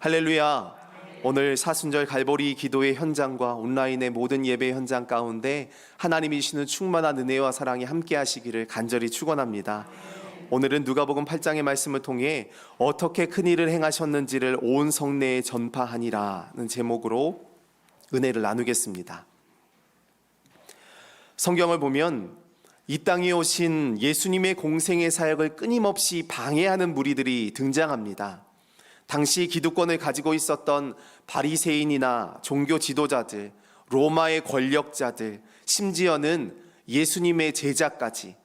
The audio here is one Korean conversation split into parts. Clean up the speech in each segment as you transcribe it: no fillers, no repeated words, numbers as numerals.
할렐루야. 오늘 사순절 갈보리 기도의 현장과 온라인의 모든 예배 현장 가운데 하나님이 주시는 충만한 은혜와 사랑이 함께 하시기를 간절히 축원합니다. 오늘은 누가복음 8장의 말씀을 통해 어떻게 큰 일을 행하셨는지를 온 성내에 전파하니라는 제목으로 은혜를 나누겠습니다. 성경을 보면 이 땅에 오신 예수님의 공생의 사역을 끊임없이 방해하는 무리들이 등장합니다. 당시 기득권을 가지고 있었던 바리새인이나 종교 지도자들, 로마의 권력자들, 심지어는 예수님의 제자까지,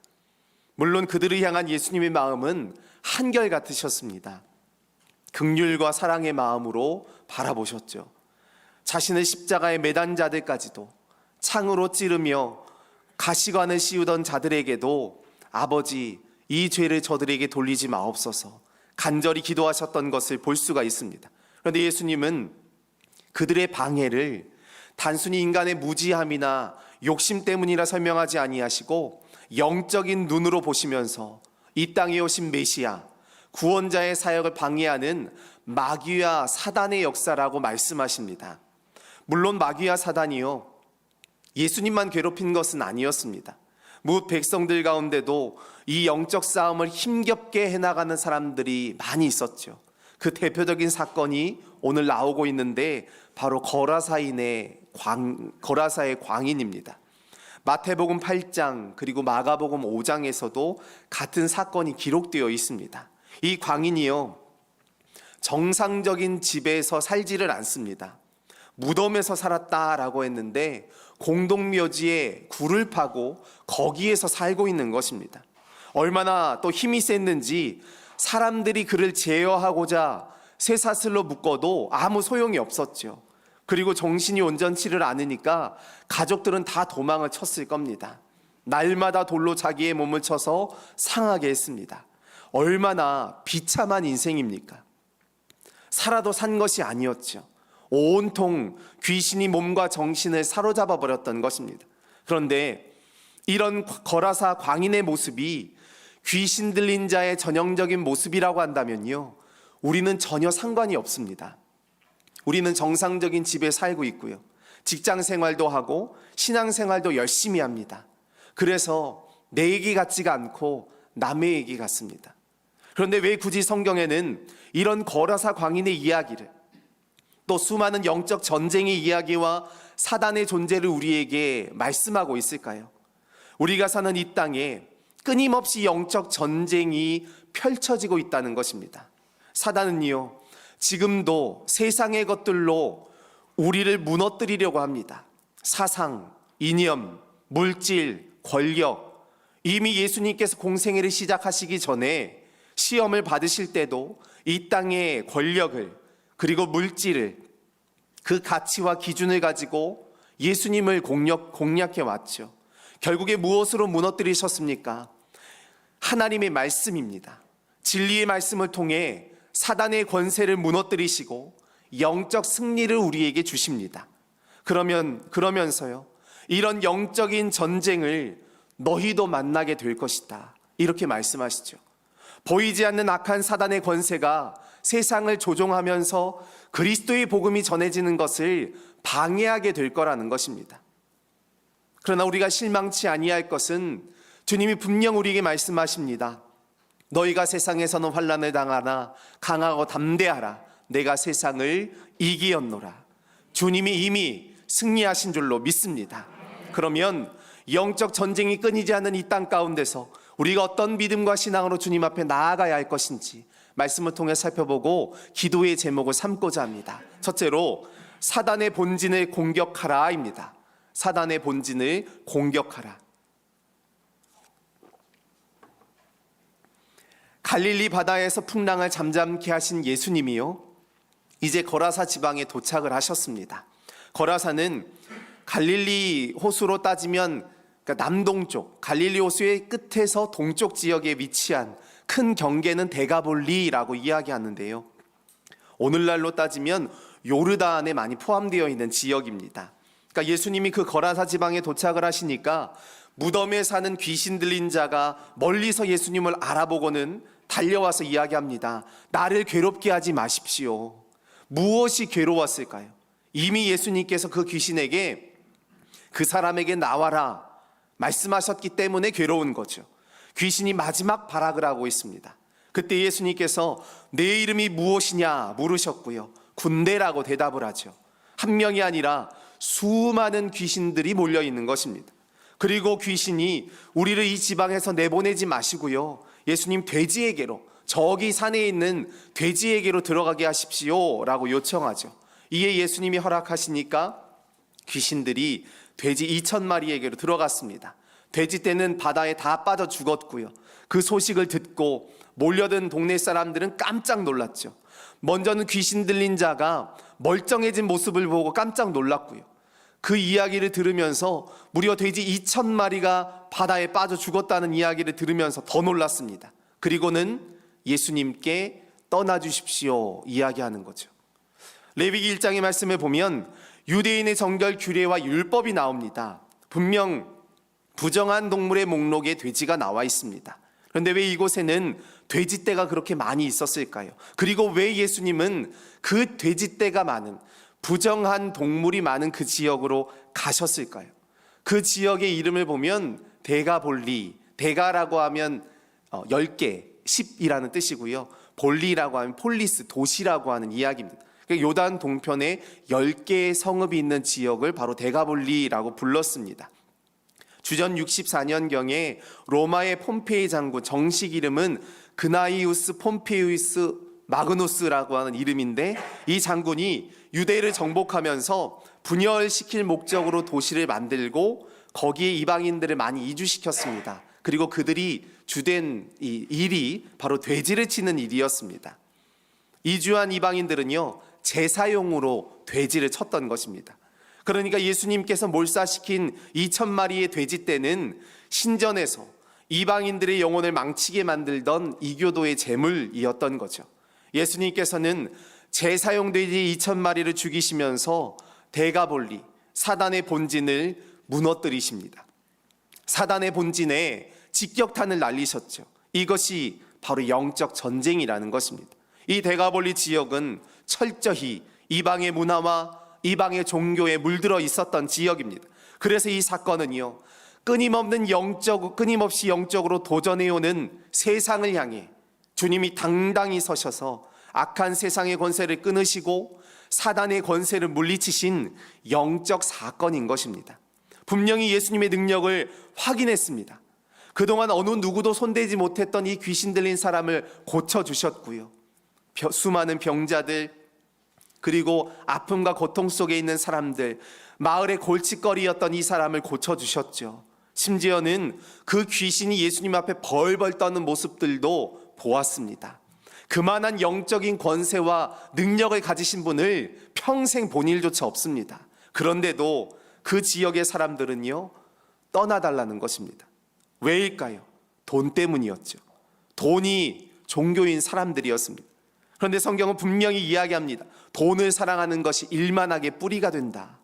물론 그들을 향한 예수님의 마음은 한결같으셨습니다. 긍휼과 사랑의 마음으로 바라보셨죠. 자신을 십자가에 매단 자들까지도, 창으로 찌르며 가시관을 씌우던 자들에게도 아버지, 이 죄를 저들에게 돌리지 마옵소서 간절히 기도하셨던 것을 볼 수가 있습니다. 그런데 예수님은 그들의 방해를 단순히 인간의 무지함이나 욕심 때문이라 설명하지 아니하시고 영적인 눈으로 보시면서 이 땅에 오신 메시아, 구원자의 사역을 방해하는 마귀와 사단의 역사라고 말씀하십니다. 물론 마귀와 사단이요, 예수님만 괴롭힌 것은 아니었습니다. 무릇 백성들 가운데도 이 영적 싸움을 힘겹게 해나가는 사람들이 많이 있었죠. 그 대표적인 사건이 오늘 나오고 있는데 바로 거라사의 광인입니다. 마태복음 8장 그리고 마가복음 5장에서도 같은 사건이 기록되어 있습니다. 이 광인이요, 정상적인 집에서 살지를 않습니다. 무덤에서 살았다라고 했는데 공동묘지에 굴을 파고 거기에서 살고 있는 것입니다. 얼마나 또 힘이 셌는지 사람들이 그를 제어하고자 쇠사슬로 묶어도 아무 소용이 없었죠. 그리고 정신이 온전치를 않으니까 가족들은 다 도망을 쳤을 겁니다. 날마다 돌로 자기의 몸을 쳐서 상하게 했습니다. 얼마나 비참한 인생입니까? 살아도 산 것이 아니었죠. 온통 귀신이 몸과 정신을 사로잡아 버렸던 것입니다. 그런데 이런 거라사 광인의 모습이 귀신 들린 자의 전형적인 모습이라고 한다면요, 우리는 전혀 상관이 없습니다. 우리는 정상적인 집에 살고 있고요, 직장 생활도 하고 신앙 생활도 열심히 합니다. 그래서 내 얘기 같지가 않고 남의 얘기 같습니다. 그런데 왜 굳이 성경에는 이런 거라사 광인의 이야기를, 또 수많은 영적 전쟁의 이야기와 사단의 존재를 우리에게 말씀하고 있을까요? 우리가 사는 이 땅에 끊임없이 영적 전쟁이 펼쳐지고 있다는 것입니다. 사단은요, 지금도 세상의 것들로 우리를 무너뜨리려고 합니다. 사상, 이념, 물질, 권력. 이미 예수님께서 공생애를 시작하시기 전에 시험을 받으실 때도 이 땅의 권력을, 그리고 물질을, 그 가치와 기준을 가지고 예수님을 공략해 왔죠. 결국에 무엇으로 무너뜨리셨습니까? 하나님의 말씀입니다. 진리의 말씀을 통해 사단의 권세를 무너뜨리시고 영적 승리를 우리에게 주십니다. 그러면서요, 이런 영적인 전쟁을 너희도 만나게 될 것이다, 이렇게 말씀하시죠. 보이지 않는 악한 사단의 권세가 세상을 조종하면서 그리스도의 복음이 전해지는 것을 방해하게 될 거라는 것입니다. 그러나 우리가 실망치 아니할 것은 주님이 분명 우리에게 말씀하십니다. 너희가 세상에서는 환난을 당하나 강하고 담대하라. 내가 세상을 이기었노라. 주님이 이미 승리하신 줄로 믿습니다. 그러면 영적 전쟁이 끊이지 않는 이 땅 가운데서 우리가 어떤 믿음과 신앙으로 주님 앞에 나아가야 할 것인지 말씀을 통해 살펴보고 기도의 제목을 삼고자 합니다. 첫째로 사단의 본진을 공격하라입니다. 사단의 본진을 공격하라. 갈릴리 바다에서 풍랑을 잠잠케 하신 예수님이요, 이제 거라사 지방에 도착을 하셨습니다. 거라사는 갈릴리 호수로 따지면 남동쪽, 갈릴리 호수의 끝에서 동쪽 지역에 위치한 큰 경계는 데가볼리라고 이야기하는데요, 오늘날로 따지면 요르단에 많이 포함되어 있는 지역입니다. 그러니까 예수님이 그 거라사 지방에 도착을 하시니까 무덤에 사는 귀신 들린 자가 멀리서 예수님을 알아보고는 달려와서 이야기합니다. 나를 괴롭게 하지 마십시오. 무엇이 괴로웠을까요? 이미 예수님께서 그 귀신에게 그 사람에게 나와라 말씀하셨기 때문에 괴로운 거죠. 귀신이 마지막 발악을 하고 있습니다. 그때 예수님께서 내 이름이 무엇이냐 물으셨고요. 군대라고 대답을 하죠. 한 명이 아니라 수많은 귀신들이 몰려 있는 것입니다. 그리고 귀신이 우리를 이 지방에서 내보내지 마시고요. 예수님 돼지에게로, 저기 산에 있는 돼지에게로 들어가게 하십시오 라고 요청하죠. 이에 예수님이 허락하시니까 귀신들이 돼지 2,000마리에게로 들어갔습니다. 돼지떼는 바다에 다 빠져 죽었고요. 그 소식을 듣고 몰려든 동네 사람들은 깜짝 놀랐죠. 먼저는 귀신 들린 자가 멀쩡해진 모습을 보고 깜짝 놀랐고요. 그 이야기를 들으면서 무려 돼지 2,000마리가 바다에 빠져 죽었다는 이야기를 들으면서 더 놀랐습니다. 그리고는 예수님께 떠나주십시오 이야기하는 거죠. 레위기 1장의 말씀에 보면 유대인의 정결 규례와 율법이 나옵니다. 분명 부정한 동물의 목록에 돼지가 나와 있습니다. 그런데 왜 이곳에는 돼지떼가 그렇게 많이 있었을까요? 그리고 왜 예수님은 그 돼지떼가 많은, 부정한 동물이 많은 그 지역으로 가셨을까요? 그 지역의 이름을 보면 데가볼리, 데가라고 하면 10개, 10이라는 뜻이고요. 볼리라고 하면 폴리스, 도시라고 하는 이야기입니다. 요단 동편에 10개의 성읍이 있는 지역을 바로 데가볼리라고 불렀습니다. 주전 64년경에 로마의 폼페이 장군, 정식 이름은 그나이우스 폼페이우스 마그누스라고 하는 이름인데, 이 장군이 유대를 정복하면서 분열시킬 목적으로 도시를 만들고 거기에 이방인들을 많이 이주시켰습니다. 그리고 그들이 주된 이 일이 바로 돼지를 치는 일이었습니다. 이주한 이방인들은요, 제사용으로 돼지를 쳤던 것입니다. 그러니까 예수님께서 몰사시킨 2,000마리의 돼지떼는 신전에서 이방인들의 영혼을 망치게 만들던 이교도의 제물이었던 거죠. 예수님께서는 제사용 돼지 2,000마리를 죽이시면서 데가볼리, 사단의 본진을 무너뜨리십니다. 사단의 본진에 직격탄을 날리셨죠. 이것이 바로 영적 전쟁이라는 것입니다. 이 데가볼리 지역은 철저히 이방의 문화와 이방의 종교에 물들어 있었던 지역입니다. 그래서 이 사건은요, 끊임없이 영적으로 도전해오는 세상을 향해 주님이 당당히 서셔서 악한 세상의 권세를 끊으시고 사단의 권세를 물리치신 영적 사건인 것입니다. 분명히 예수님의 능력을 확인했습니다. 그동안 어느 누구도 손대지 못했던 이 귀신 들린 사람을 고쳐주셨고요. 수많은 병자들, 그리고 아픔과 고통 속에 있는 사람들, 마을의 골칫거리였던 이 사람을 고쳐주셨죠. 심지어는 그 귀신이 예수님 앞에 벌벌 떠는 모습들도 보았습니다. 그만한 영적인 권세와 능력을 가지신 분을 평생 본 일조차 없습니다. 그런데도 그 지역의 사람들은요, 떠나달라는 것입니다. 왜일까요? 돈 때문이었죠. 돈이 종교인 사람들이었습니다. 그런데 성경은 분명히 이야기합니다. 돈을 사랑하는 것이 일만하게 뿌리가 된다.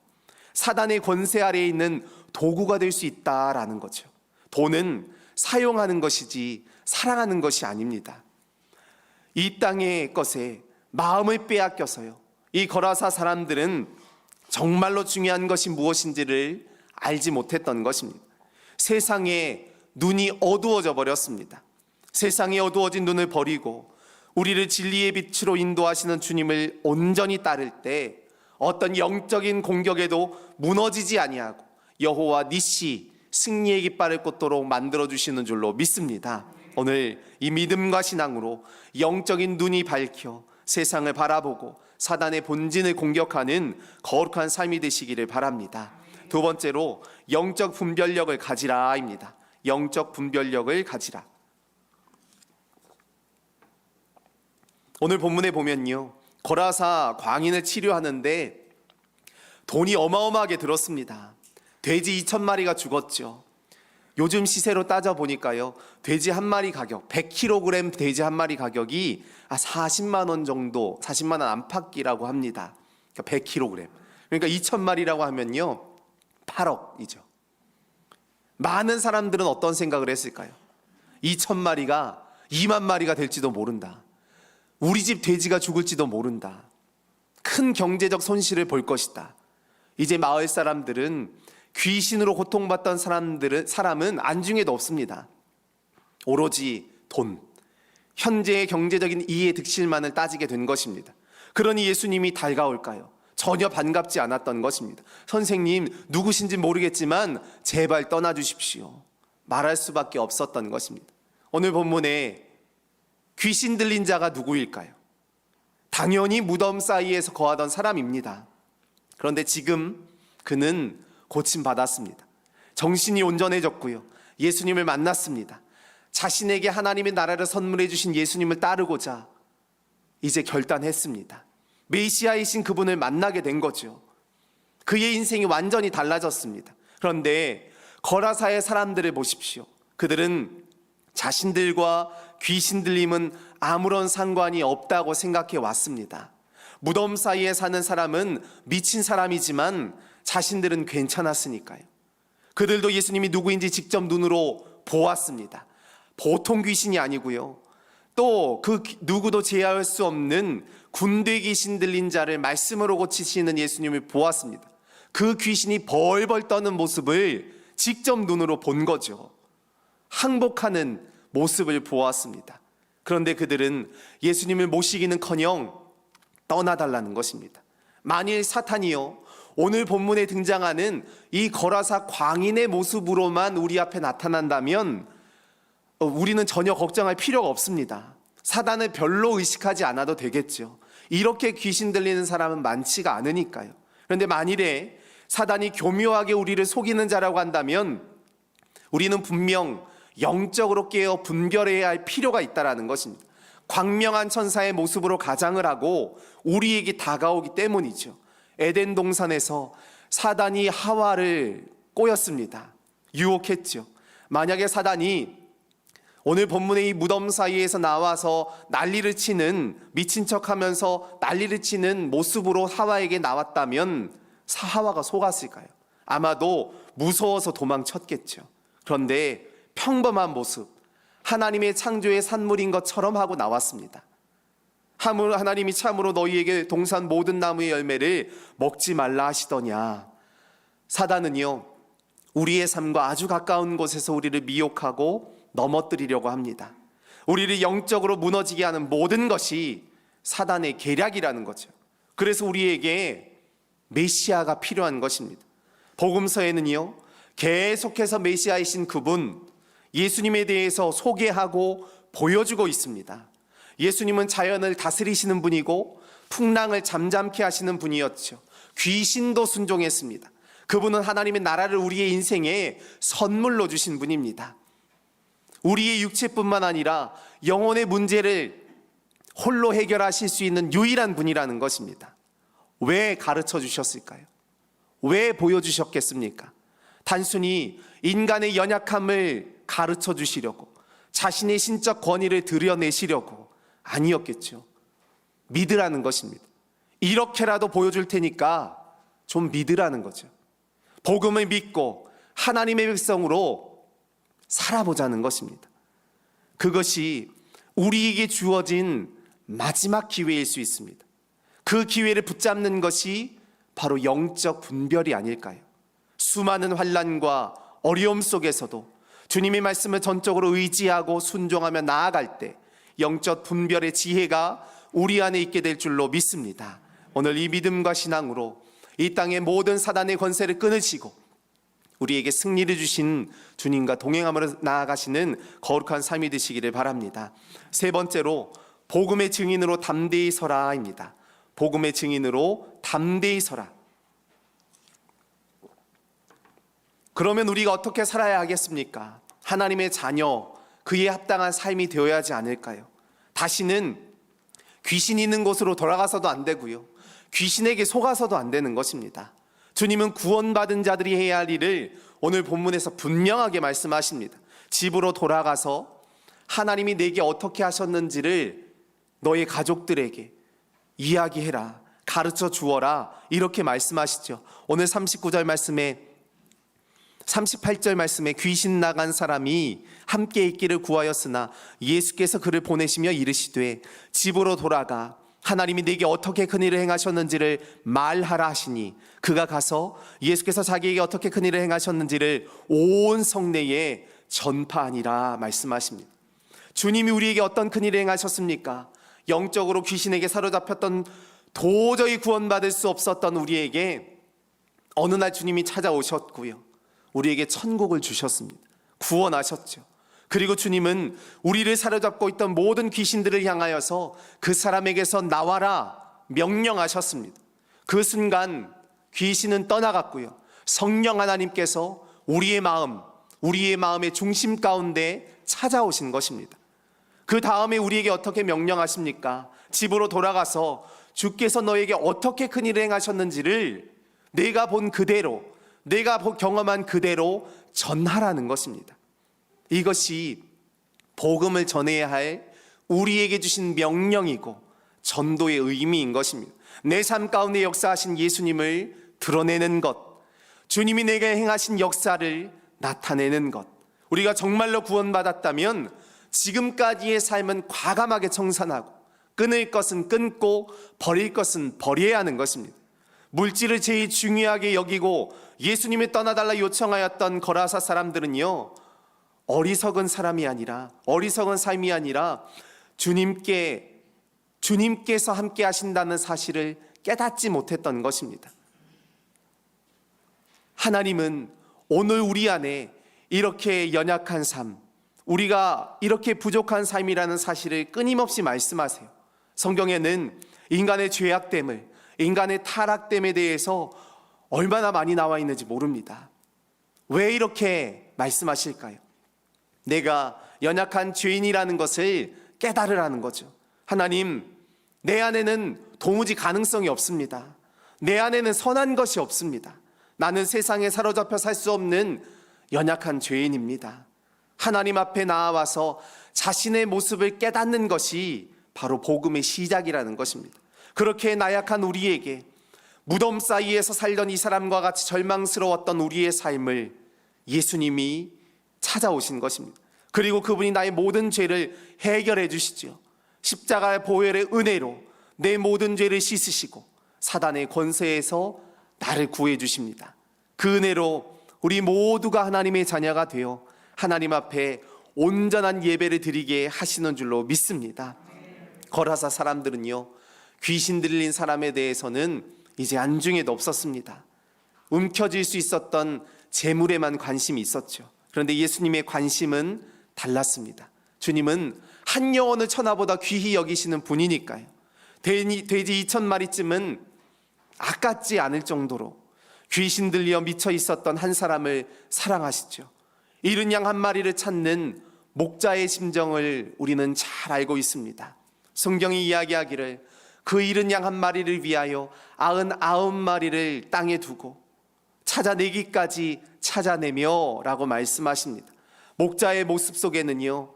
사단의 권세 아래에 있는 도구가 될 수 있다라는 거죠. 돈은 사용하는 것이지 사랑하는 것이 아닙니다. 이 땅의 것에 마음을 빼앗겨서요, 이 거라사 사람들은 정말로 중요한 것이 무엇인지를 알지 못했던 것입니다. 세상에 눈이 어두워져 버렸습니다. 세상에 어두워진 눈을 버리고 우리를 진리의 빛으로 인도하시는 주님을 온전히 따를 때 어떤 영적인 공격에도 무너지지 아니하고 여호와 니시, 승리의 깃발을 꽂도록 만들어주시는 줄로 믿습니다. 오늘 이 믿음과 신앙으로 영적인 눈이 밝혀 세상을 바라보고 사단의 본진을 공격하는 거룩한 삶이 되시기를 바랍니다. 두 번째로 영적 분별력을 가지라입니다. 영적 분별력을 가지라. 오늘 본문에 보면요, 거라사 광인을 치료하는데 돈이 어마어마하게 들었습니다. 돼지 2,000마리가 죽었죠. 요즘 시세로 따져보니까요, 돼지 한 마리 가격, 100kg 돼지 한 마리 가격이 40만 원 정도, 40만 원 안팎이라고 합니다. 그러니까 100kg. 그러니까 2,000마리라고 하면요, 8억이죠. 많은 사람들은 어떤 생각을 했을까요? 2,000마리가 2만 마리가 될지도 모른다. 우리 집 돼지가 죽을지도 모른다. 큰 경제적 손실을 볼 것이다. 이제 마을 사람들은 귀신으로 고통받던 사람은 안중에도 없습니다. 오로지 돈, 현재의 경제적인 이해 득실만을 따지게 된 것입니다. 그러니 예수님이 달가올까요? 전혀 반갑지 않았던 것입니다. 선생님, 누구신지 모르겠지만 제발 떠나주십시오. 말할 수밖에 없었던 것입니다. 오늘 본문에 귀신 들린 자가 누구일까요? 당연히 무덤 사이에서 거하던 사람입니다. 그런데 지금 그는 고침받았습니다. 정신이 온전해졌고요. 예수님을 만났습니다. 자신에게 하나님의 나라를 선물해 주신 예수님을 따르고자 이제 결단했습니다. 메시아이신 그분을 만나게 된 거죠. 그의 인생이 완전히 달라졌습니다. 그런데 거라사의 사람들을 보십시오. 그들은 자신들과 귀신 들림은 아무런 상관이 없다고 생각해 왔습니다. 무덤 사이에 사는 사람은 미친 사람이지만 자신들은 괜찮았으니까요. 그들도 예수님이 누구인지 직접 눈으로 보았습니다. 보통 귀신이 아니고요. 또 그 누구도 제어할 수 없는 군대 귀신 들린 자를 말씀으로 고치시는 예수님을 보았습니다. 그 귀신이 벌벌 떠는 모습을 직접 눈으로 본 거죠. 항복하는 모습을 보았습니다. 그런데 그들은 예수님을 모시기는커녕 떠나달라는 것입니다. 만일 사탄이요, 오늘 본문에 등장하는 이 거라사 광인의 모습으로만 우리 앞에 나타난다면 우리는 전혀 걱정할 필요가 없습니다. 사단을 별로 의식하지 않아도 되겠죠. 이렇게 귀신 들리는 사람은 많지가 않으니까요. 그런데 만일에 사단이 교묘하게 우리를 속이는 자라고 한다면 우리는 분명 영적으로 깨어 분별해야 할 필요가 있다는 것입니다. 광명한 천사의 모습으로 가장을 하고 우리에게 다가오기 때문이죠. 에덴 동산에서 사단이 하와를 꼬였습니다. 유혹했죠. 만약에 사단이 오늘 본문의 이 무덤 사이에서 나와서 난리를 치는, 미친 척하면서 난리를 치는 모습으로 하와에게 나왔다면 하와가 속았을까요? 아마도 무서워서 도망쳤겠죠. 그런데 평범한 모습, 하나님의 창조의 산물인 것처럼 하고 나왔습니다. 하나님이 참으로 너희에게 동산 모든 나무의 열매를 먹지 말라 하시더냐. 사단은요, 우리의 삶과 아주 가까운 곳에서 우리를 미혹하고 넘어뜨리려고 합니다. 우리를 영적으로 무너지게 하는 모든 것이 사단의 계략이라는 거죠. 그래서 우리에게 메시아가 필요한 것입니다. 복음서에는요, 계속해서 메시아이신 그분 예수님에 대해서 소개하고 보여주고 있습니다. 예수님은 자연을 다스리시는 분이고 풍랑을 잠잠케 하시는 분이었죠. 귀신도 순종했습니다. 그분은 하나님의 나라를 우리의 인생에 선물로 주신 분입니다. 우리의 육체뿐만 아니라 영혼의 문제를 홀로 해결하실 수 있는 유일한 분이라는 것입니다. 왜 가르쳐 주셨을까요? 왜 보여주셨겠습니까? 단순히 인간의 연약함을 가르쳐 주시려고, 자신의 신적 권위를 드러내시려고 아니었겠죠. 믿으라는 것입니다. 이렇게라도 보여줄 테니까 좀 믿으라는 거죠. 복음을 믿고 하나님의 백성으로 살아보자는 것입니다. 그것이 우리에게 주어진 마지막 기회일 수 있습니다. 그 기회를 붙잡는 것이 바로 영적 분별이 아닐까요? 수많은 환난과 어려움 속에서도 주님의 말씀을 전적으로 의지하고 순종하며 나아갈 때 영적 분별의 지혜가 우리 안에 있게 될 줄로 믿습니다. 오늘 이 믿음과 신앙으로 이 땅의 모든 사단의 권세를 끊으시고 우리에게 승리를 주신 주님과 동행함으로 나아가시는 거룩한 삶이 되시기를 바랍니다. 세 번째로 복음의 증인으로 담대히 서라입니다. 복음의 증인으로 담대히 서라. 그러면 우리가 어떻게 살아야 하겠습니까? 하나님의 자녀, 그에 합당한 삶이 되어야 하지 않을까요? 다시는 귀신 있는 곳으로 돌아가서도 안 되고요, 귀신에게 속아서도 안 되는 것입니다. 주님은 구원받은 자들이 해야 할 일을 오늘 본문에서 분명하게 말씀하십니다. 집으로 돌아가서 하나님이 내게 어떻게 하셨는지를 너의 가족들에게 이야기해라, 가르쳐 주어라, 이렇게 말씀하시죠. 오늘 38절 말씀에 귀신 나간 사람이 함께 있기를 구하였으나 예수께서 그를 보내시며 이르시되 집으로 돌아가 하나님이 내게 어떻게 큰 일을 행하셨는지를 말하라 하시니 그가 가서 예수께서 자기에게 어떻게 큰 일을 행하셨는지를 온 성내에 전파하니라 말씀하십니다. 주님이 우리에게 어떤 큰 일을 행하셨습니까? 영적으로 귀신에게 사로잡혔던, 도저히 구원받을 수 없었던 우리에게 어느 날 주님이 찾아오셨고요, 우리에게 천국을 주셨습니다. 구원하셨죠. 그리고 주님은 우리를 사로잡고 있던 모든 귀신들을 향하여서 그 사람에게서 나와라 명령하셨습니다. 그 순간 귀신은 떠나갔고요, 성령 하나님께서 우리의 마음의 중심 가운데 찾아오신 것입니다. 그 다음에 우리에게 어떻게 명령하십니까? 집으로 돌아가서 주께서 너에게 어떻게 큰 일을 행하셨는지를 내가 본 그대로, 내가 경험한 그대로 전하라는 것입니다. 이것이 복음을 전해야 할 우리에게 주신 명령이고 전도의 의미인 것입니다. 내 삶 가운데 역사하신 예수님을 드러내는 것, 주님이 내게 행하신 역사를 나타내는 것. 우리가 정말로 구원받았다면 지금까지의 삶은 과감하게 청산하고 끊을 것은 끊고 버릴 것은 버려야 하는 것입니다. 물질을 제일 중요하게 여기고 예수님이 떠나달라 요청하였던 거라사 사람들은요, 어리석은 삶이 아니라 주님께서 함께 하신다는 사실을 깨닫지 못했던 것입니다. 하나님은 오늘 우리 안에 이렇게 연약한 삶, 우리가 이렇게 부족한 삶이라는 사실을 끊임없이 말씀하세요. 성경에는 인간의 죄악됨을, 인간의 타락됨에 대해서 얼마나 많이 나와 있는지 모릅니다. 왜 이렇게 말씀하실까요? 내가 연약한 죄인이라는 것을 깨달으라는 거죠. 하나님, 내 안에는 도무지 가능성이 없습니다. 내 안에는 선한 것이 없습니다. 나는 세상에 사로잡혀 살 수 없는 연약한 죄인입니다. 하나님 앞에 나와서 자신의 모습을 깨닫는 것이 바로 복음의 시작이라는 것입니다. 그렇게 나약한 우리에게, 무덤 사이에서 살던 이 사람과 같이 절망스러웠던 우리의 삶을 예수님이 찾아오신 것입니다. 그리고 그분이 나의 모든 죄를 해결해 주시죠. 십자가의 보혈의 은혜로 내 모든 죄를 씻으시고 사단의 권세에서 나를 구해 주십니다. 그 은혜로 우리 모두가 하나님의 자녀가 되어 하나님 앞에 온전한 예배를 드리게 하시는 줄로 믿습니다. 거라사 사람들은요, 귀신 들린 사람에 대해서는 이제 안중에도 없었습니다. 움켜쥘 수 있었던 재물에만 관심이 있었죠. 그런데 예수님의 관심은 달랐습니다. 주님은 한 영혼을 천하보다 귀히 여기시는 분이니까요. 돼지 2,000마리쯤은 아깝지 않을 정도로 귀신 들려 미쳐 있었던 한 사람을 사랑하시죠. 잃은 양 한 마리를 찾는 목자의 심정을 우리는 잘 알고 있습니다. 성경이 이야기하기를 그 잃은 양 한 마리를 위하여 99마리를 땅에 두고 찾아내기까지 찾아내며 라고 말씀하십니다. 목자의 모습 속에는요,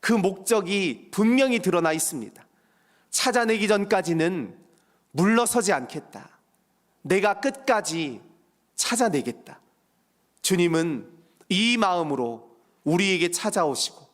그 목적이 분명히 드러나 있습니다. 찾아내기 전까지는 물러서지 않겠다. 내가 끝까지 찾아내겠다. 주님은 이 마음으로 우리에게 찾아오시고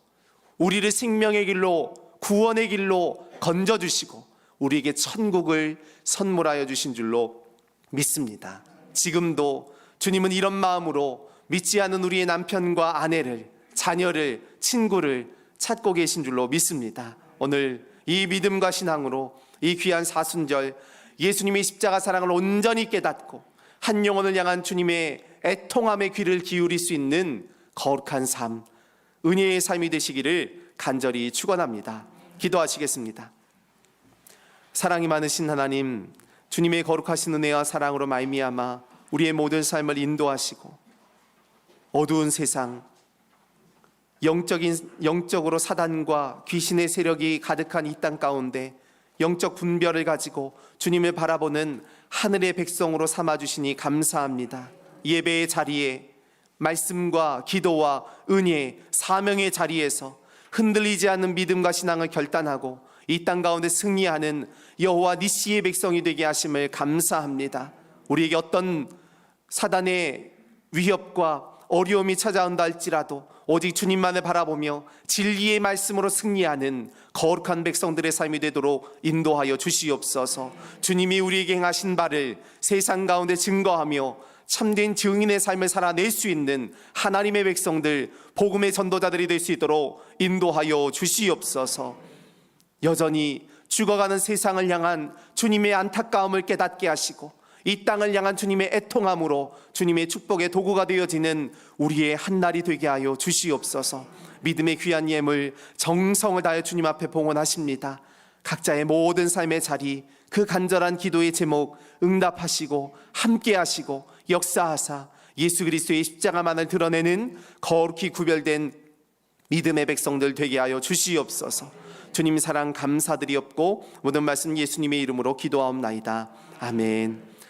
우리를 생명의 길로, 구원의 길로 건져주시고 우리에게 천국을 선물하여 주신 줄로 믿습니다. 지금도 주님은 이런 마음으로 믿지 않은 우리의 남편과 아내를, 자녀를, 친구를 찾고 계신 줄로 믿습니다. 오늘 이 믿음과 신앙으로 이 귀한 사순절, 예수님의 십자가 사랑을 온전히 깨닫고 한 영혼을 향한 주님의 애통함의 귀를 기울일 수 있는 거룩한 삶, 은혜의 삶이 되시기를 간절히 축원합니다. 기도하시겠습니다. 사랑이 많으신 하나님, 주님의 거룩하신 은혜와 사랑으로 말미암아 우리의 모든 삶을 인도하시고 어두운 세상, 영적으로 사단과 귀신의 세력이 가득한 이 땅 가운데 영적 분별을 가지고 주님을 바라보는 하늘의 백성으로 삼아주시니 감사합니다. 예배의 자리에 말씀과 기도와 은혜, 사명의 자리에서 흔들리지 않는 믿음과 신앙을 결단하고 이 땅 가운데 승리하는 여호와 니시의 백성이 되게 하심을 감사합니다. 우리에게 어떤 사단의 위협과 어려움이 찾아온다 할지라도 오직 주님만을 바라보며 진리의 말씀으로 승리하는 거룩한 백성들의 삶이 되도록 인도하여 주시옵소서. 주님이 우리에게 행하신 바를 세상 가운데 증거하며 참된 증인의 삶을 살아낼 수 있는 하나님의 백성들, 복음의 전도자들이 될 수 있도록 인도하여 주시옵소서. 여전히 죽어가는 세상을 향한 주님의 안타까움을 깨닫게 하시고 이 땅을 향한 주님의 애통함으로 주님의 축복의 도구가 되어지는 우리의 한날이 되게 하여 주시옵소서. 믿음의 귀한 예물 정성을 다해 주님 앞에 봉헌하십니다. 각자의 모든 삶의 자리, 그 간절한 기도의 제목 응답하시고 함께 하시고 역사하사 예수 그리스도의 십자가만을 드러내는 거룩히 구별된 믿음의 백성들 되게 하여 주시옵소서. 주님 사랑 감사드리옵고 모든 말씀 예수님의 이름으로 기도하옵나이다. 아멘.